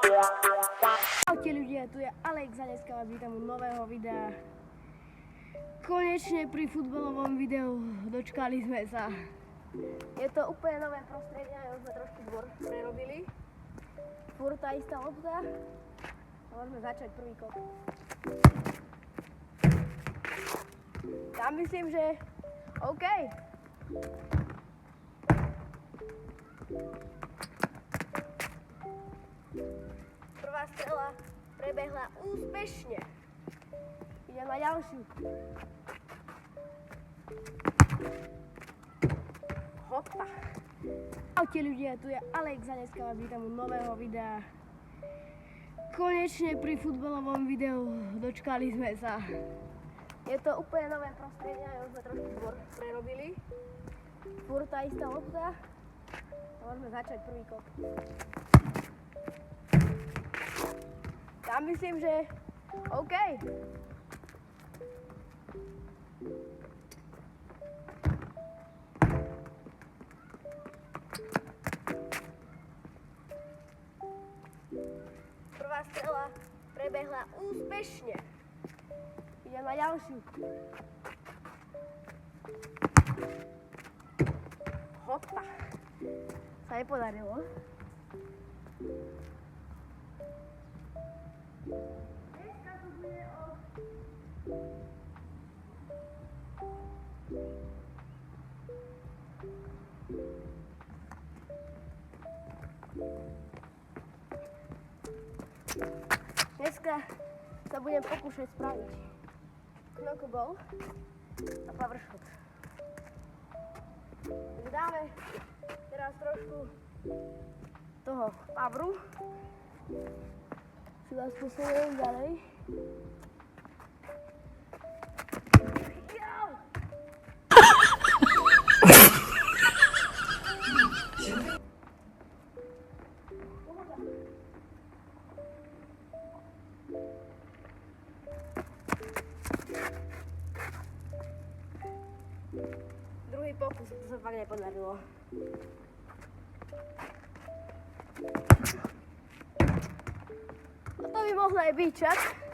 Ahojte ľudia, tu je Alex a dneska vás vítam u nového videa. Konečne pri futbalovom videu dočkali sme sa. Je to úplne nové prostredie, už sme trošku dvor prerobili. Furt tá istá lopta. Môžeme začať prvý kop. Ja myslím, že OK. Prvá strela prebehla úspešne. Idem na ďalšiu. Hopa. Ahojte ľudia, tu je Alex a dneska vás vítam u nového videa. Konečne pri futbalovom videu dočkali sme sa. Je to úplne nové prostredie, už sme trošku dvor prerobili. Furt tá istá lopta. Môžeme začať prvý kop. Ja myslím, že OK. Prvá strela prebehla úspešne. Idem na ďalšiu. Hopa. Sa nepodarilo. Dneska to bude o... Dneska sa budem pokúšať spraviť knuckleball a power shot. Tak dáme teraz trošku toho poweru. Si vás posuniem ďalej. Druhý pokus, to sa fakt nepodarilo. A to by mohlo aj byť, čak?